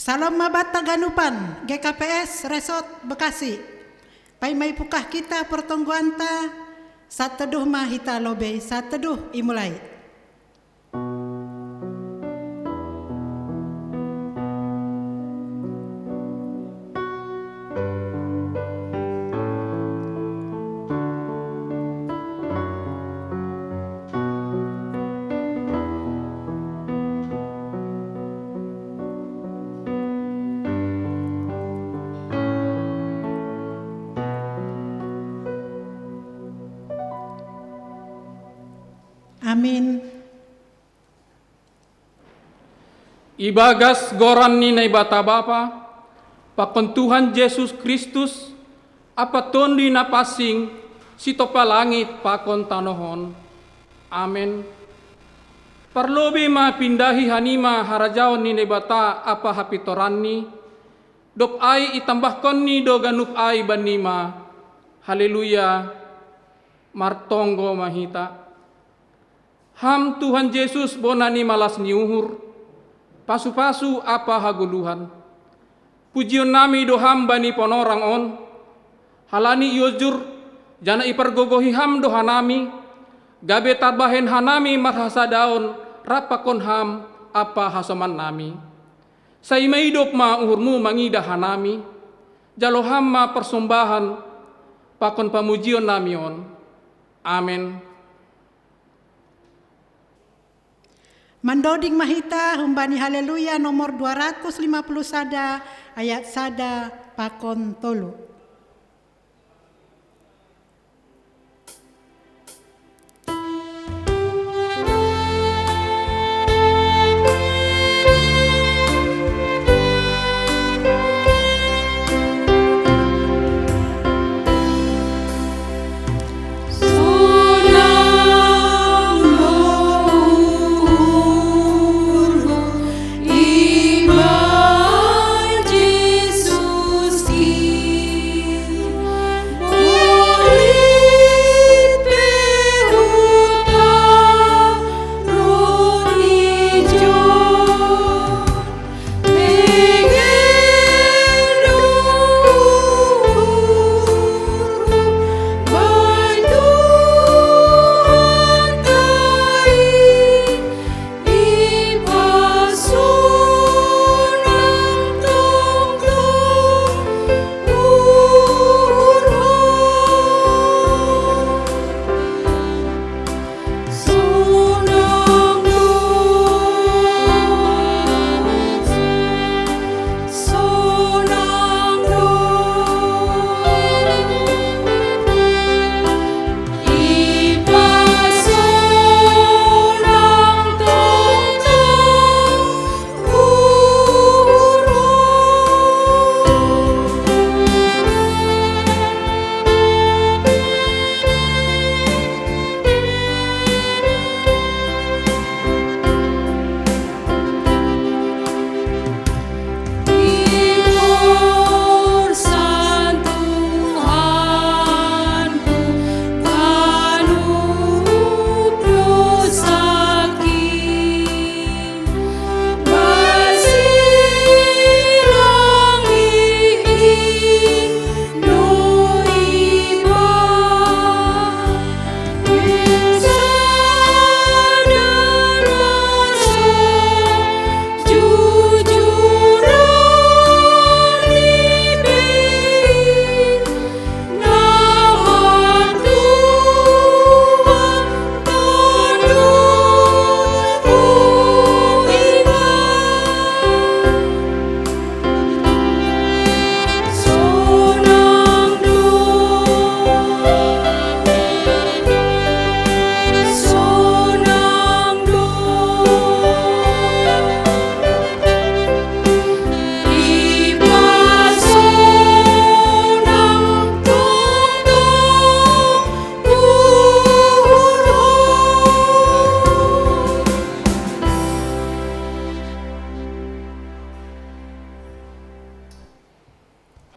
Salam mabata ganupan GKPS Resort Bekasi. Pai mai pukah kita pertongguanta sateduh mahita lobe sateduh imulai. Amin. Ibagas goran ni na ibata bapa, pakon Tuhan Yesus Kristus, apa tondi na pasing, sito palangit pakon tanohon. Amen. Parlobi ma pindahi hanima harajaon ni na ibata apa hapitoran ni, dok ay itambahkon ni do ganup ay banima. Haleluya, martonggo mahita. Ham Tuhan Yesus bonani malas niuhur, pasu-pasu apa haguluhan. Pujion nami do ham bani ponorang on, halani iojur, jana ipargogohi ham do hanami, gabe tarbahen hanami marhasa daon, rapakon ham apa hasoman nami. Saimai idop ma uhurmu mangida hanami, jalo ham ma persombahan, pakon pamujion nami on. Amen. Mandoding mahita humbani haleluya nomor 250 sada ayat sada pakon tolu. Jesus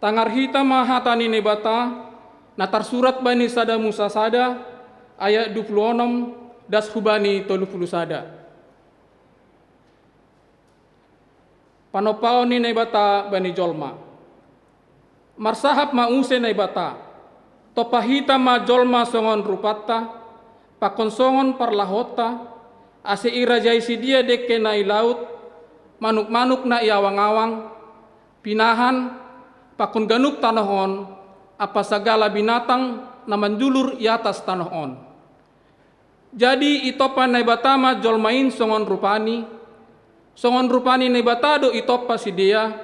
Tangar hita mahatani ne bata, natar surat bani sada Musa sada, ayat 26, das hubani 30 sada. Panopao ni ne bata bani jolma. Marsahap mause ne bata, topahita ma jolma songon rupatta, pakon songon parlahota, ase ira jaisi dia deke na ilaut, manuk-manuk na iawang-awang, pinahan, pakon ganuk tanahon, apa segala binatang na manjulur i atas tanahon. Jadi itopa na batama jolmain songon rupani na batado itopa si dia,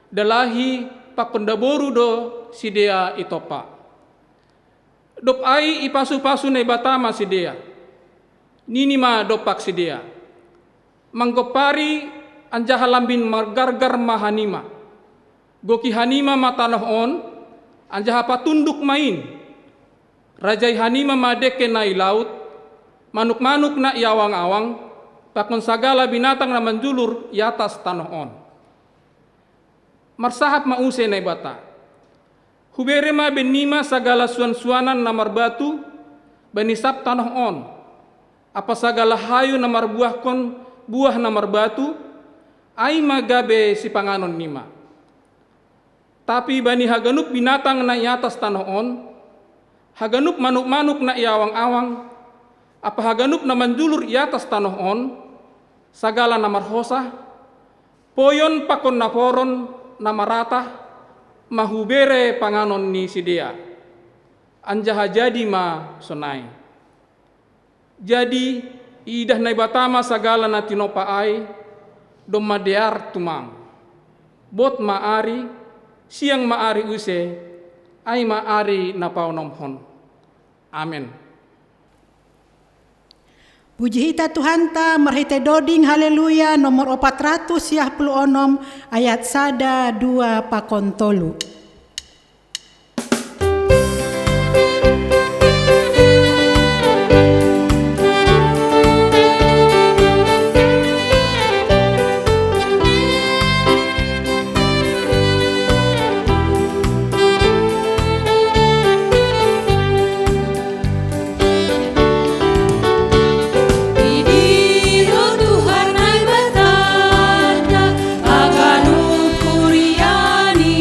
dalahi pakon daboru do si dia itopa. Dop ai ipasu-pasu na batama si dia, nini ma dopak si dia. Manggopari anjaha lambin margargar mahanima. Goki hanima matanohon, anjaha patunduk main. Rajai hanima madeke na ilaut, manuk-manuk na iawang-awang, pakon sagala binatang na manjulur i atas tanohon. Marsahap mause na bata. Hubere ma benima sagala suan-suanan na marbatu, banisap tanohon. Apa sagala hayu na marbuahkon buah na marbatu, ay magabe si panganon nima. Tapi bani haganup binatang na iatas tanoon, haganup manuk-manuk na iawang-awang, apa haganup na manjulur iatas tanoon, sagala na marhosa, poyon pakon na poron na marata, mahubere panganon ni si dia. Anjaha jadi ma sonai. Jadi idah na ibatama sagala na tinopaay, dom madear tumang. Bot maari, siang maari use, ay maari napaunomhon. Amen. Puji hita Tuhan ta marhite doding haleluya nomor 466 ayat sada 2 pakon tolu. Aganu Kuriani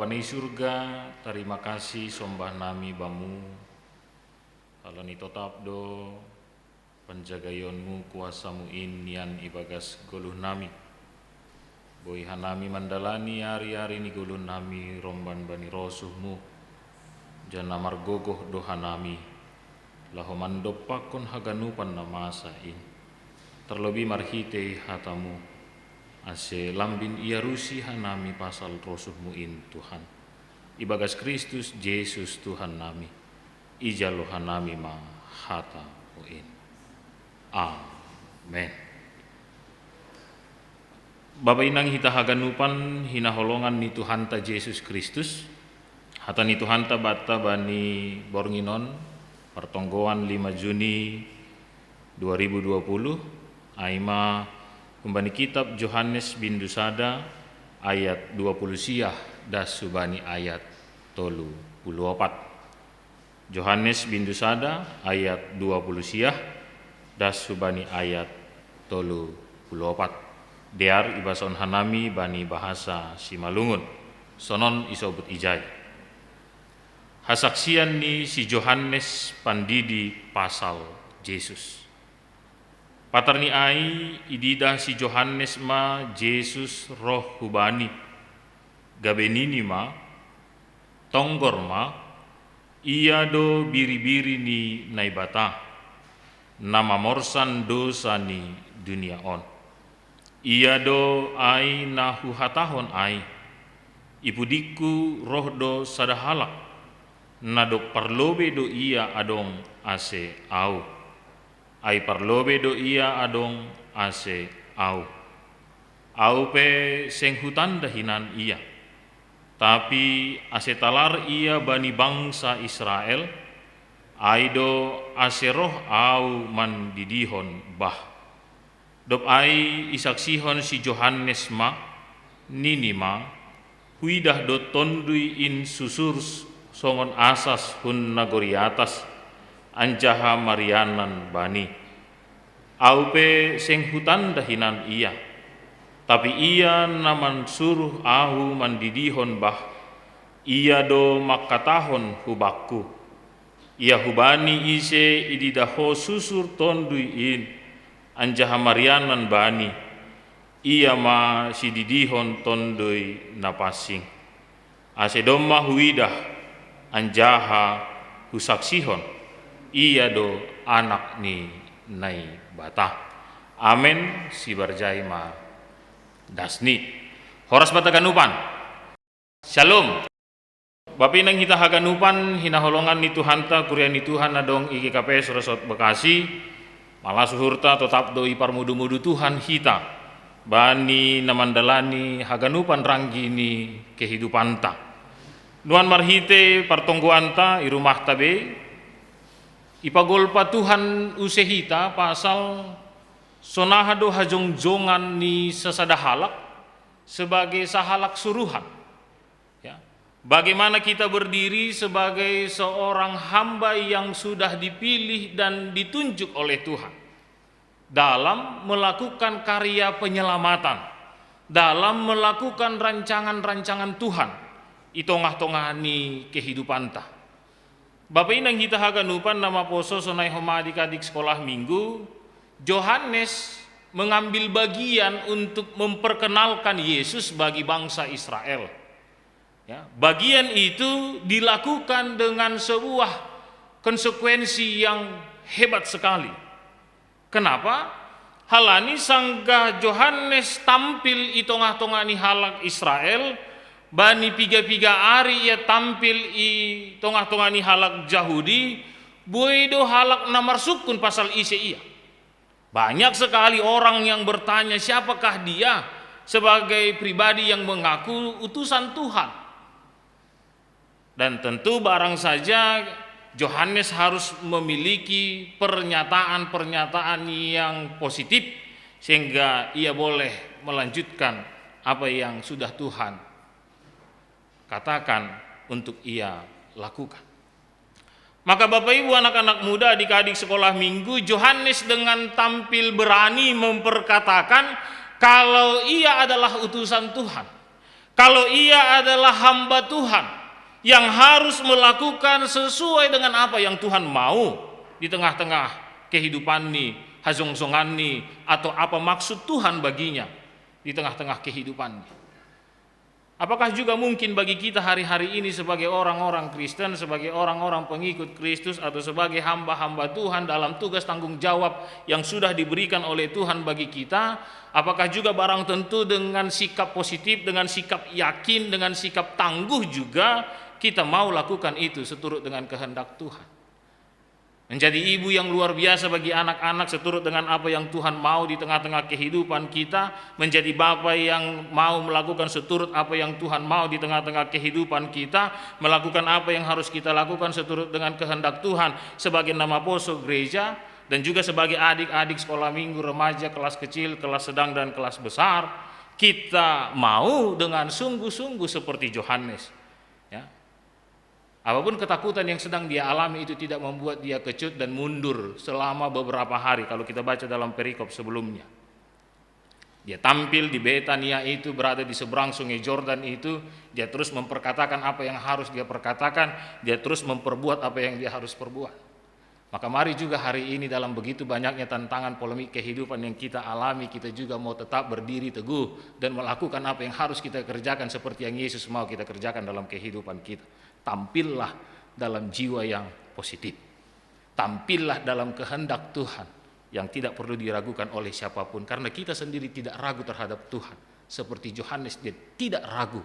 Bapa ni surga, terima kasih sombah nami bamu. Kalau ni tetap do penjagayonmu kuasamu nian ibagas goluh nami. Boy hanami mandalani hari-hari ni goluh nami romban bani rosuhmu. Jana margogoh do hanami. Laho mandopakon haganupan namasain. Terlebih marhite hatamu. Ase lambin ia rusi hanami pasal rosuhmu Tuhan. Ibagas Kristus Yesus Tuhan nami. Ijalo hanami ma hata uin. Amen. Bapa inang hita haganupan hina holongan ni Tuhan ta Yesus Kristus. Hata ni Tuhan ta bata bani Bornginon pertonggoan 5 Juni 2020 aima kumbani kitab Yohanes bin Dusada ayat 20 siah das subani ayat 34. Yohanes bin Dusada ayat 20 siah das subani ayat 34. Dear ibason hanami bani bahasa Simalungun sonon isobut ijai. Hasaksian ni si Yohanes pandidi pasal Yesus. Patarni ai idida si Yohanes ma Yesus roh hubani gabenini ma tonggor ma ia do biri-biri ni naibata nama morsan dosa ni dunia on ia do ai nahu hatahon ai ipudiku roh do sadahalak nado parlobe do ia adong ase au ai parlobe do ia adong ase au pe seng hutan dahinan ia tapi ase talar ia bani bangsa Israel ai do ase roh au man didihon bah dop ai isaksihon si Yohanes ma nini ma huidah do tondui in susur songon asas hun nagori atas anjaha marianan bani aupe seng hutan dahinan ia tapi ia naman suruh ahu mandidihon bah ia do makatahon hubakku ia hubani ise ididaho susur tonduin anjaha marianan bani ia ma sididihon tondui napasing asedoma huidah anjaha husaksihon ia do anak ni nai bata. Amen si barjai ma dasni. Horas bata ganupan. Shalom. Bapi nang hita haganupan hina holongan ni Tuhan ta kurian ni Tuhan adong IGKP Sorosot Bekasi. Malah suhurta tetap doi parmudu-mudu Tuhan hita. Bani namandalani haganupan ranggi ni kehidupan ta. Nuan marhite partonggoan ta irumah tabe. Ipagolpa Tuhan usehita pasal sonahado hajong-jongan ni sesadahalak sebagai sahalak suruhan. Ya. Bagaimana kita berdiri sebagai seorang hamba yang sudah dipilih dan ditunjuk oleh Tuhan dalam melakukan karya penyelamatan, dalam melakukan rancangan-rancangan Tuhan, itongah-tongahani kehidupan ta. Bapak inang kita haganupan nama poso sonai homadi kadik sekolah minggu, Yohanes mengambil bagian untuk memperkenalkan Yesus bagi bangsa Israel. Ya, bagian itu dilakukan dengan sebuah konsekuensi yang hebat sekali. Kenapa? Halani sangga Yohanes tampil i tongah-tongah ni halak Israel, bani piga-piga ari ia tampil i tongah-tongah ni halak Yahudi, boido halak namar sukun pasal ise ia. Banyak sekali orang yang bertanya siapakah dia sebagai pribadi yang mengaku utusan Tuhan. Dan tentu barang saja Yohanes harus memiliki pernyataan-pernyataan yang positif sehingga ia boleh melanjutkan apa yang sudah Tuhan katakan untuk ia lakukan. Maka Bapak Ibu anak-anak muda adik-adik sekolah minggu, Yohanes dengan tampil berani memperkatakan kalau ia adalah utusan Tuhan. kalau ia adalah hamba Tuhan yang harus melakukan sesuai dengan apa yang Tuhan mau di tengah-tengah kehidupan ni, hazong-zongan ni, atau apa maksud Tuhan baginya di tengah-tengah kehidupan ni. Apakah juga mungkin bagi kita hari-hari ini sebagai orang-orang Kristen, sebagai orang-orang pengikut Kristus, atau sebagai hamba-hamba Tuhan dalam tugas tanggung jawab yang sudah diberikan oleh Tuhan bagi kita, apakah juga barang tentu dengan sikap positif, dengan sikap yakin, dengan sikap tangguh juga kita mau lakukan itu seturut dengan kehendak Tuhan. Menjadi ibu yang luar biasa bagi anak-anak seturut dengan apa yang Tuhan mau di tengah-tengah kehidupan kita. Menjadi bapa yang mau melakukan seturut apa yang Tuhan mau di tengah-tengah kehidupan kita. Melakukan apa yang harus kita lakukan seturut dengan kehendak Tuhan sebagai nama poso gereja. Dan juga sebagai adik-adik sekolah minggu, remaja, kelas kecil, kelas sedang, dan kelas besar. Kita mau dengan sungguh-sungguh seperti Yohanes. Ya. Apapun ketakutan yang sedang dia alami itu tidak membuat dia kecut dan mundur selama beberapa hari. Kalau kita baca dalam perikop sebelumnya, dia tampil di Betania itu, berada di seberang sungai Jordan itu. Dia terus memperkatakan apa yang harus dia perkatakan. Dia terus memperbuat apa yang dia harus perbuat. Maka mari juga hari ini dalam begitu banyaknya tantangan polemik kehidupan yang kita alami, kita juga mau tetap berdiri teguh dan melakukan apa yang harus kita kerjakan seperti yang Yesus mau kita kerjakan dalam kehidupan kita. Tampillah dalam jiwa yang positif. Tampillah dalam kehendak Tuhan yang tidak perlu diragukan oleh siapapun. Karena kita sendiri tidak ragu terhadap Tuhan. Seperti Yohanes, dia tidak ragu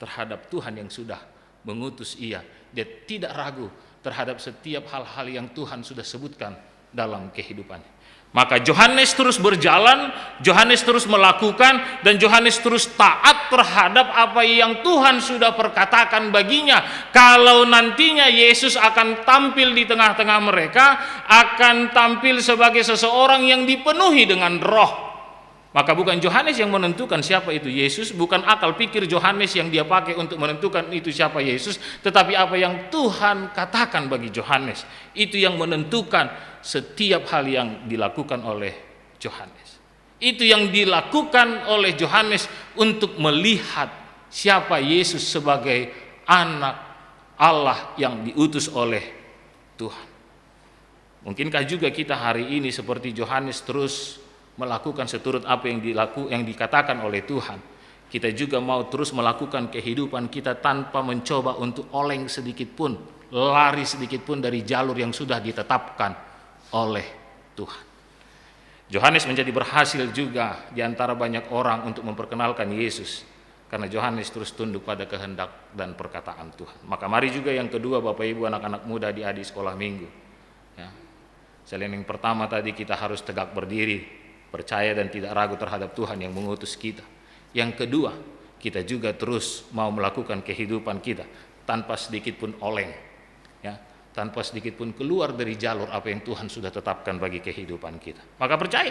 terhadap Tuhan yang sudah mengutus ia. Dia tidak ragu terhadap setiap hal-hal yang Tuhan sudah sebutkan dalam kehidupannya. Maka Yohanes terus berjalan, Yohanes terus melakukan, dan Yohanes terus taat terhadap apa yang Tuhan sudah perkatakan baginya. Kalau nantinya Yesus akan tampil di tengah-tengah mereka, akan tampil sebagai seseorang yang dipenuhi dengan roh. Maka bukan Yohanes yang menentukan siapa itu Yesus, bukan akal pikir Yohanes yang dia pakai untuk menentukan itu siapa Yesus, tetapi apa yang Tuhan katakan bagi Yohanes, itu yang menentukan setiap hal yang dilakukan oleh Yohanes. Itu yang dilakukan oleh Yohanes untuk melihat siapa Yesus sebagai anak Allah yang diutus oleh Tuhan. Mungkinkah juga kita hari ini seperti Yohanes terus melakukan seturut apa yang dikatakan oleh Tuhan. Kita juga mau terus melakukan kehidupan kita tanpa mencoba untuk oleng sedikit pun, lari sedikit pun dari jalur yang sudah ditetapkan oleh Tuhan. Yohanes menjadi berhasil juga di antara banyak orang untuk memperkenalkan Yesus, karena Yohanes terus tunduk pada kehendak dan perkataan Tuhan. Maka mari juga yang kedua, Bapak Ibu, anak-anak muda di adik sekolah minggu, ya. Selain yang pertama tadi, kita harus tegak berdiri, percaya dan tidak ragu terhadap Tuhan yang mengutus kita. Yang kedua, kita juga terus mau melakukan kehidupan kita tanpa sedikit pun oleng, ya, tanpa sedikit pun keluar dari jalur apa yang Tuhan sudah tetapkan bagi kehidupan kita. Maka percaya,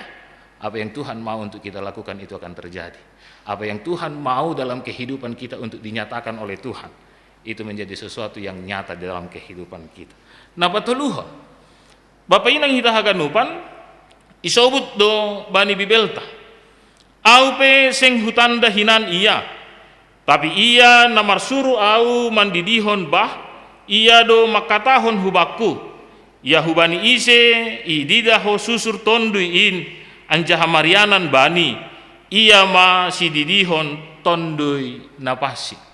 apa yang Tuhan mau untuk kita lakukan itu akan terjadi. Apa yang Tuhan mau dalam kehidupan kita untuk dinyatakan oleh Tuhan, itu menjadi sesuatu yang nyata dalam kehidupan kita. Napa tuluha? Bapak inang kita haganupan isobut do bani bibelta aupe seng hutanda hinan iya, tapi iya namar suru au mandidihon bah iya do makatahon hubaku iya hubani ise idida ho susur tonduin anjaha marianan bani iya ma si didihon tondui napasi.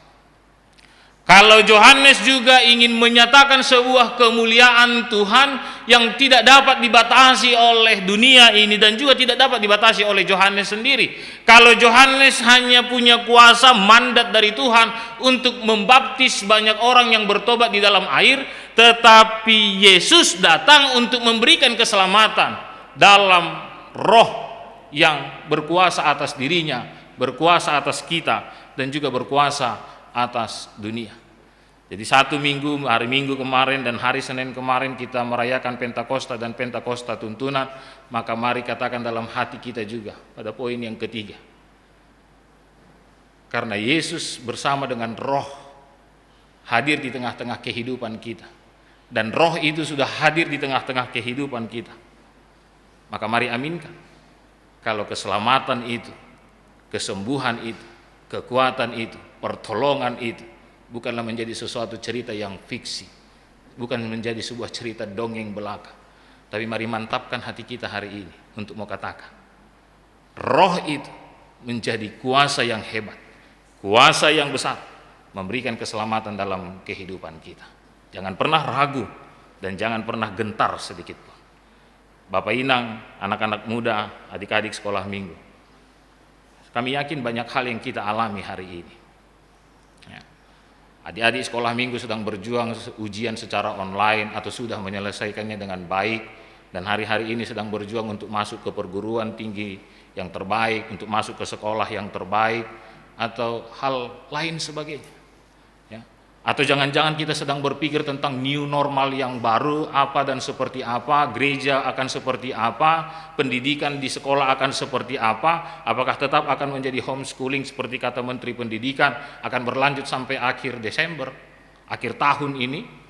Kalau Yohanes juga ingin menyatakan sebuah kemuliaan Tuhan yang tidak dapat dibatasi oleh dunia ini dan juga tidak dapat dibatasi oleh Yohanes sendiri. Kalau Yohanes hanya punya kuasa mandat dari Tuhan untuk membaptis banyak orang yang bertobat di dalam air, tetapi Yesus datang untuk memberikan keselamatan dalam roh yang berkuasa atas dirinya, berkuasa atas kita, dan juga berkuasa atas dunia. Jadi hari Minggu kemarin dan hari Senin kemarin kita merayakan Pentakosta dan Pentakosta tuntunan. Maka mari katakan dalam hati kita juga pada poin yang ketiga, karena Yesus bersama dengan roh hadir di tengah-tengah kehidupan kita, dan roh itu sudah hadir di tengah-tengah kehidupan kita, maka mari aminkan kalau keselamatan itu, kesembuhan itu, kekuatan itu, pertolongan itu bukanlah menjadi sesuatu cerita yang fiksi, bukan menjadi sebuah cerita dongeng belaka. Tapi mari mantapkan hati kita hari ini untuk mau katakan, roh itu menjadi kuasa yang hebat, kuasa yang besar, memberikan keselamatan dalam kehidupan kita. Jangan pernah ragu dan jangan pernah gentar sedikit pun. Bapak Inang, anak-anak muda, adik-adik sekolah minggu, kami yakin banyak hal yang kita alami hari ini. Ya. Adik-adik sekolah minggu sedang berjuang ujian secara online atau sudah menyelesaikannya dengan baik, dan hari-hari ini sedang berjuang untuk masuk ke perguruan tinggi yang terbaik, untuk masuk ke sekolah yang terbaik, atau hal lain sebagainya. Ya. Atau jangan-jangan kita sedang berpikir tentang new normal yang baru, apa dan seperti apa, gereja akan seperti apa, pendidikan di sekolah akan seperti apa, apakah tetap akan menjadi homeschooling seperti kata Menteri Pendidikan, akan berlanjut sampai akhir Desember, akhir tahun ini.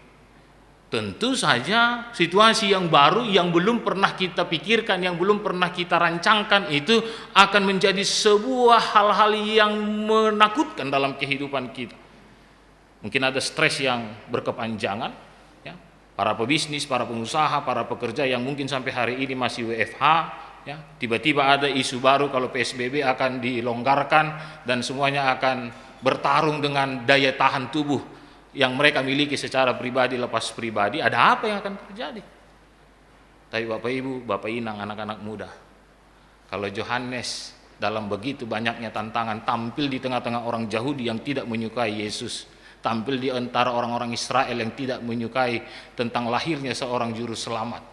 Tentu saja situasi yang baru yang belum pernah kita pikirkan, yang belum pernah kita rancangkan itu akan menjadi sebuah hal-hal yang menakutkan dalam kehidupan kita. Mungkin ada stres yang berkepanjangan, ya. Para pebisnis, para pengusaha, para pekerja yang mungkin sampai hari ini masih WFH, ya. Tiba-tiba ada isu baru kalau PSBB akan dilonggarkan dan semuanya akan bertarung dengan daya tahan tubuh yang mereka miliki secara pribadi lepas pribadi. Ada apa yang akan terjadi? Tapi Bapak Ibu, Bapak Inang, anak-anak muda, kalau Yohanes dalam begitu banyaknya tantangan tampil di tengah-tengah orang Yahudi yang tidak menyukai Yesus, tampil di antara orang-orang Israel yang tidak menyukai tentang lahirnya seorang juru selamat,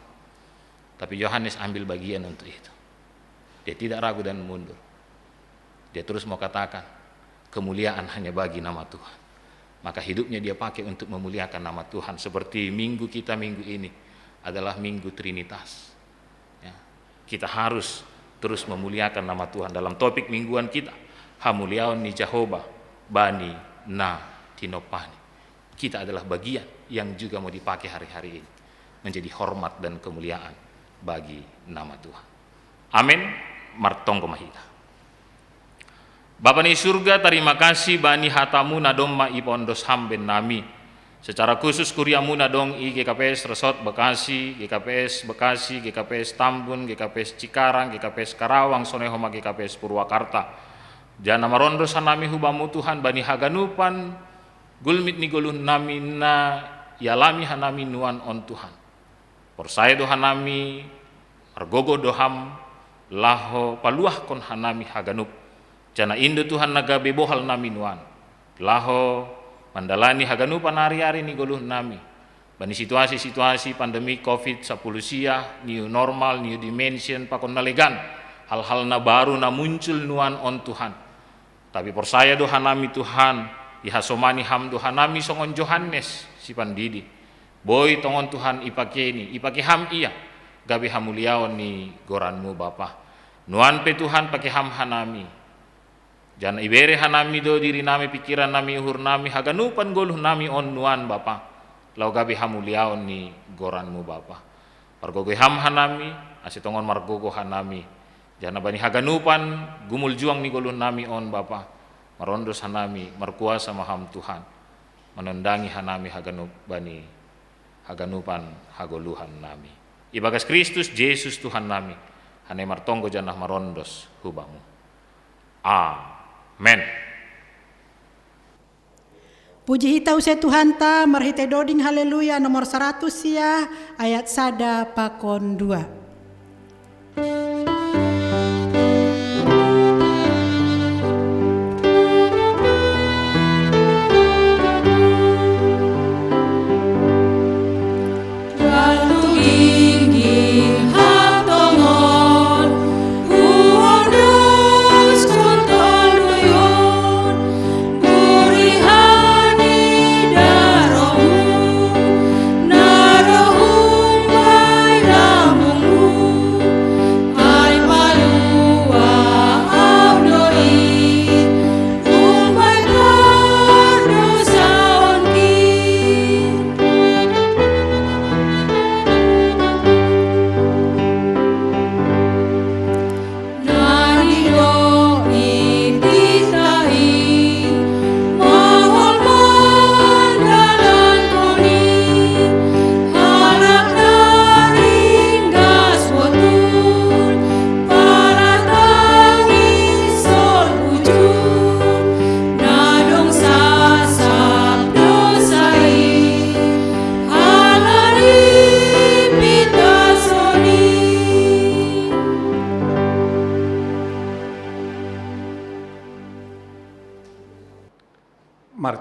tapi Yohanes ambil bagian untuk itu. Dia tidak ragu dan mundur. Dia terus mau katakan, kemuliaan hanya bagi nama Tuhan. Maka hidupnya dia pakai untuk memuliakan nama Tuhan. Seperti minggu kita minggu ini adalah minggu Trinitas, ya. Kita harus terus memuliakan nama Tuhan. Dalam topik mingguan kita, hamuliaon ni Jehovah bani na tinopani. Kita adalah bagian yang juga mau dipakai hari-hari ini menjadi hormat dan kemuliaan bagi nama Tuhan. Amin. Martong komahita. Bapa ni surga, terima kasih bani hatamu nadomma ipondos hamben nami. Secara khusus kuriamu nadong i GKPS Resort Bekasi, GKPS Bekasi, GKPS Tambun, GKPS Cikarang, GKPS Karawang, Sonehoma, GKPS Purwakarta. Jana marondo sanami hubamu Tuhan bani haganupan gulmit ni gulun nami na yalami hanami nuan on Tuhan. Porsaya do hanami margogo doham laho paluah kon hanami haganup. Jana indo Tuhan naga bebohal nami nuan. Laho mandalani haganupan hari-hari ni guluh nami. Bani situasi-situasi pandemi COVID-10 new normal, new dimension pakon nalegan. Hal-hal na baru na muncul nuan on Tuhan. Tapi porsaya do hanami Tuhan ihasomani ham Tuhanami songon Yohanes si pandidi. Boy tongon Tuhan ipakeni, ipake ham iya. Gabi hamuliaon ni goranmu Bapa. Nuan pe Tuhan pake ham hanami. Jana ibere hanami do diri nami, pikiran nami, uhur nami, haganupan goluh nami on nuan Bapa. Lau gabi hamuliaon ni goranmu Bapa. Margogo ham hanami, asitongon margogo hanami. Jana bani haganupan gumul juang ni goluh nami on Bapa. Marondos hanami merkuasa maham Tuhan, menendangi hanami haganup bani haganupan hagoluhan nami. Ibagas Kristus Yesus Tuhan nami, hane martonggo janah marondos hubamu. Amen. Puji hitau se Tuhan ta marhite doding haleluya nomor 100 ya ayat sada pakon 2. Narohum bay damung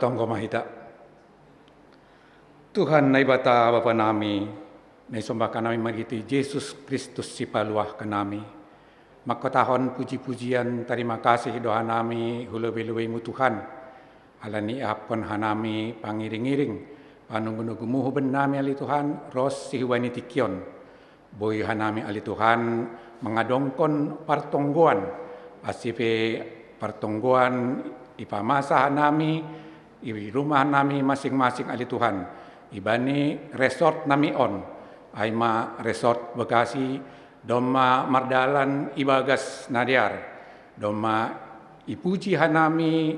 matonggo mahita. Tuhan nai bata bapa nami, nai sombah kanami magiti Yesus Kristus si paluah kanami. Makotahon puji-pujian terima kasih doa nami hulubi-lubi mu Tuhan. Alani apkon hanami pangiring-iring, panunggu-nunggu ben nami ali Tuhan, ros si huwani tikion. Boy hanami ali Tuhan mengadongkon partonggoan, asipe partonggoan ipamasa hanami, iwi rumah nami masing-masing ali Tuhan. Ibani resort nami on, aima resort Bekasi, doma mardalan ibagas nadiar, doma ipuji hanami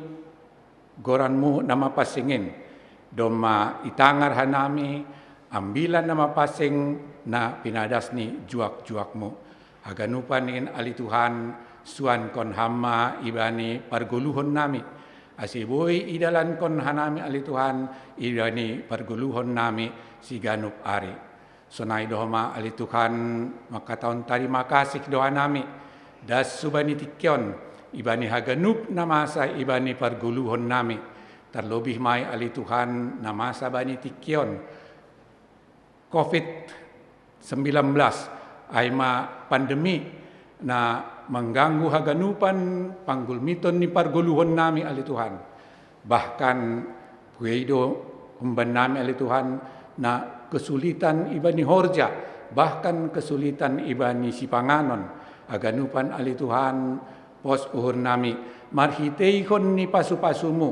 goranmu nama pasingin, doma itangar hanami ambilan nama pasing na pinadasni juak-juakmu. Aganupanin ali Tuhan suan kon hama ibani parguluhon nami. Asiboy idalan kon hanami ali Tuhan ibani parguluhon nami si ganup ari. Sonai dohma ali Tuhan makataon terima kasih doa nami. Das subani tikyon ibani haganup namasa ibani parguluhon nami. Terlebih mai ali Tuhan namasa bani tikyon COVID-19 aima pandemi na mengganggu haganupan panggulmiton ni parguluhon nami ali Tuhan. Bahkan puido umban nami ali Tuhan na kesulitan ibani horja, bahkan kesulitan ibani sipanganon. Aganupan ali Tuhan pos uhur nami marhiteikon ni pasu-pasumu,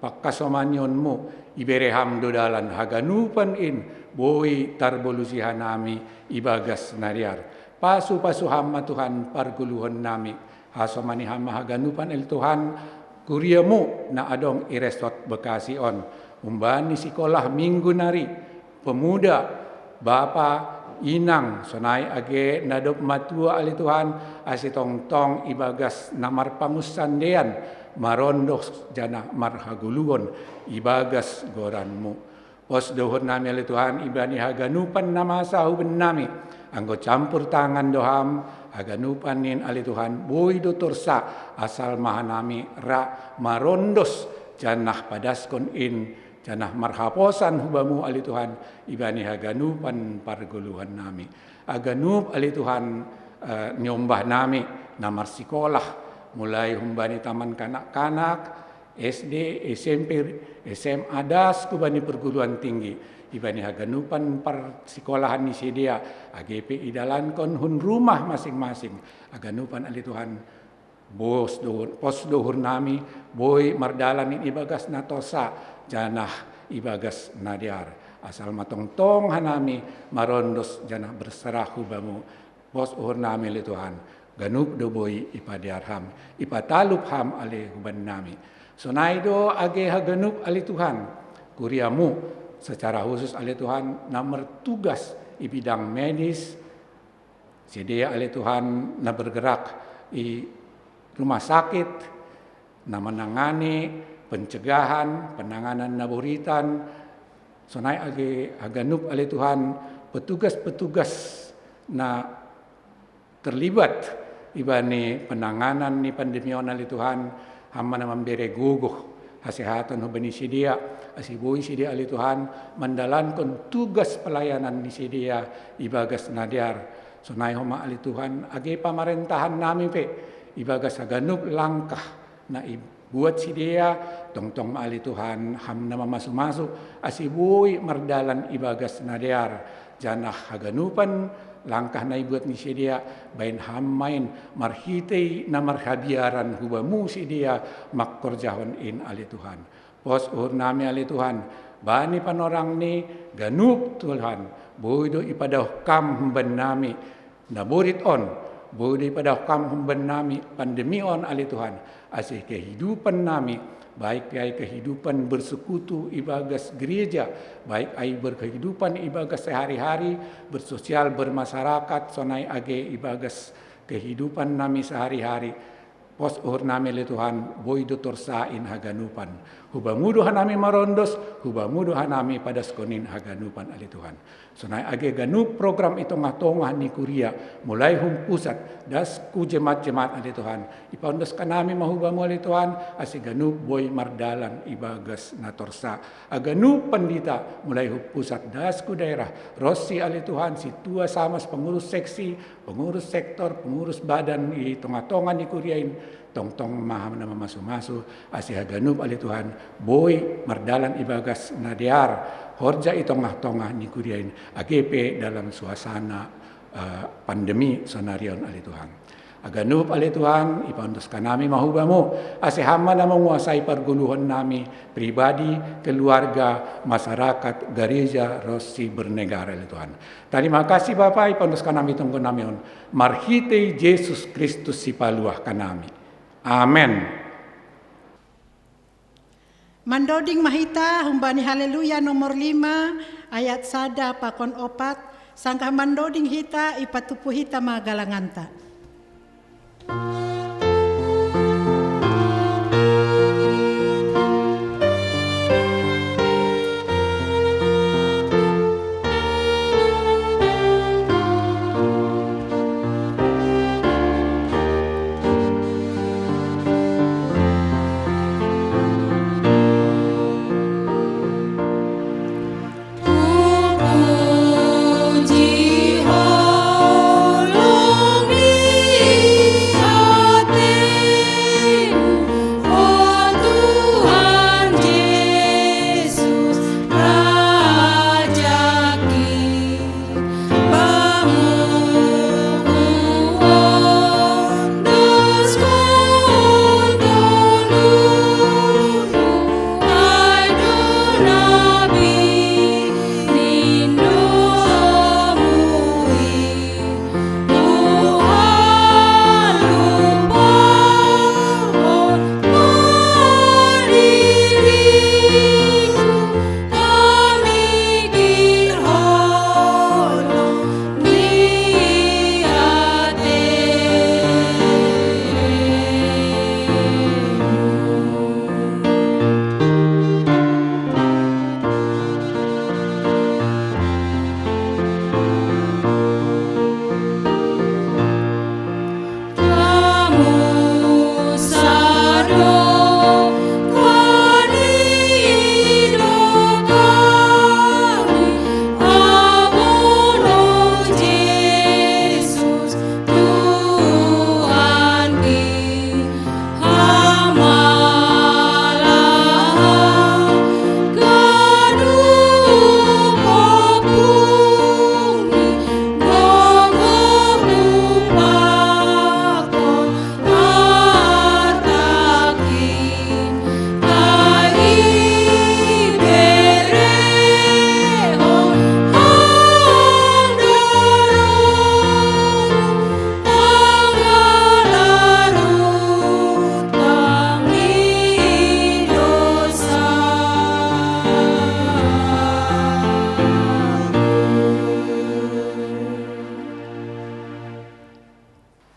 pakasomanyonmu, ibereham dodalan haganupan in, boy tarbolusihan nami ibagas nariar. Pasu-pasu hama Tuhan parguluhon nami, hasomani hama haganupan il Tuhan, kuriamu na adong iresot Bekasi on. Umbani sekolah minggu nari, pemuda, bapa, inang, sonai age nadop matua ali Tuhan, asitong-tong ibagas namar pangusandean, marondos jana marhaguluhon, ibagas goranmu. Pos dohon nami ali Tuhan, ibani haganupan nama sahuben nami, anggo campur tangan doham, haganupan nin ali Tuhan, boy dotorsa, asal mahanami ra marondos, janah padaskon in, janah marhaposan hubamu ali Tuhan, ibani haganupan parguluhan nami. Aganup ali Tuhan nyombah nami, namar sekolah, mulai humbani taman kanak-kanak, SD, SMP, SMA, das kubani perguruan tinggi. Ibani haganupan par sekolahan ni sedia, AGP idalan kon hun rumah masing-masing. Aganupan ali Tuhan, pos dohur nami, boy mardalan in ibagas natosa, janah ibagas nadiar. Asal matong-tong hanami, marondos janah berserah hubamu. Pos uhur nami ali Tuhan, ganup do boy ipadiarham, ipatalup ham ali huban nami. Sonaido age haganup ali Tuhan, kuriamu secara khusus ali Tuhan nomor tugas di bidang medis, sedia ali Tuhan na bergerak di rumah sakit, na menangani pencegahan, penanganan naburitan. Sonai age haganup ali Tuhan petugas-petugas na terlibat ibani penanganan ni pandemion ali Tuhan, hamba na memberi guguh kesehatan hubani sidia, asiboy sidia ali Tuhan, mendalankan tugas pelayanan ni sidia ibagas nadiar. Sonai homa ali Tuhan, age pemerintahan nami pe, ibagas haganup langkah na buat sidia, tong-tong ali Tuhan, ham na masuk-masuk, asiboy mardalan ibagas nadiar, janah haganupan, langkah na ibuat ni sidia, bain hamain marhitei na marhabiaran hubamu sidia makkorjahon in ali Tuhan. Pos uhur nami ali Tuhan, bani panorang ni ganup Tuhan, boydo ipadah kam humban nami, naburit on, boydo ipadah kam humban nami, pandemi on ali Tuhan, asih kehidupan nami, baik ai kehidupan bersekutu ibagas gereja, baik ai berkehidupan ibagas sehari-hari, bersosial bermasyarakat, sonai age ibagas kehidupan nami sehari-hari. Pos uhur nami le Tuhan, boy dotor sain haganupan. Hubamudo hanami marondos, hubamudo hanami pada skonin haganupan ali Tuhan. Sunai age ganup program itu ngatongah ni kuria mulai pusat das ku jemaat-jemaat ali Tuhan. Ipaundos kanami mahubamu ali Tuhan asi ganup boy mardalan ibagas natorsa. Aganup pandita mulai pusat das ku daerah Rossi ali Tuhan si tua samas pengurus seksi, pengurus sektor, pengurus badan i tonga-tonga ni kuriain tong-tong maham nama masu-masu asi haganup ali Tuhan boy mardalan ibagas nadiar horja itongah-tongah ni kuriain AGP dalam suasana pandemi sonarion ali Tuhan. Aganup ali Tuhan ipaundos kanami mahubamu asi hama na menguasai perguluhan nami pribadi, keluarga, masyarakat, gereja, Rossi bernegara ali Tuhan. Terima kasih Bapak ipaundos kanami tunggu namion marhite Yesus Kristus si paluah kanami. Amen. Mandoding mahita humbani haleluya nomor 5 ayat 1 pakon 4 sangkah mandoding hita ipatupu hita magalanganta.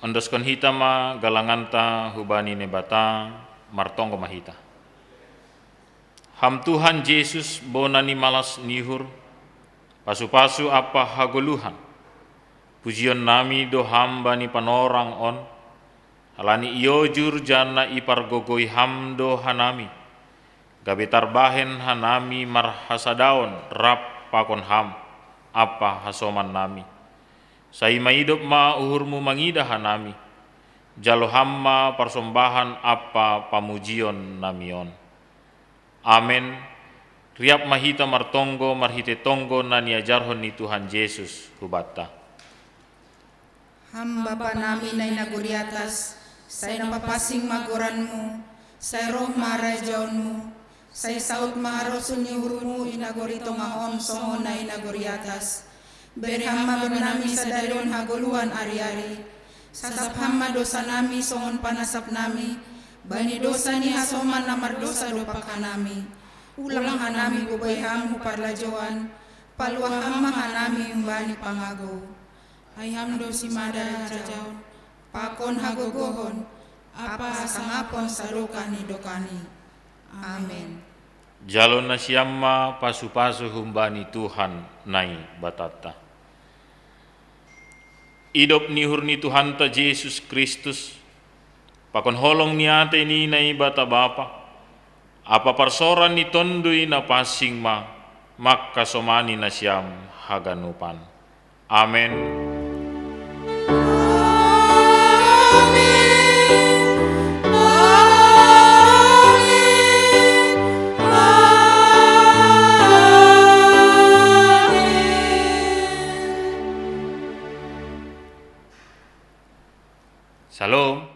Ondoskon hita ma galanganta hubani nebata martonggo mahita. Ham Tuhan Yesus bonani malas nihur pasu-pasu apa hagoluhan. Pujian nami do hamba ni panorang on alani iojur jana ipar gogoi hamdo hanami. Gabetar bahen hanami marhasadaon rap pakon ham apa hasoman nami. Sai maidop ma uhurmu mangida hanami. Jalo hamma persembahan apa pamujion namion. Amen. Riap mahita martonggo marhite tonggo nani ajarhon ni Tuhan Yesus hubata. Ham Bapa nami na inaguri atas, say napapasing maguranmu, say roh marajaonmu, say saut maharosun ni hurumu inaguri tongahon songo na inaguri atas. Berhamma bernami sa dalon haguluhan ari-ari. Sasap hamma dosa nami songon panasap nami. Bani dosa ni hasoman na mardosa dopak hanami. Ulang hanami bubayham huparlajoan. Paluah hamma hanami umbani pangago. Ay hamdo si mada rajaon. Pakon hagogohon. Apa sangapon sarukan ni dokani. Amen. Jalon na siyamma pasu-pasu humbani Tuhan nai batata. Idop nihur ni Tuhan ta Yesus Kristus, pakon holong ni ate ni nai bata bapa, apa parsoran ni tondui na pasing ma, makka somani na siyam haganupan. Amen. Shalom.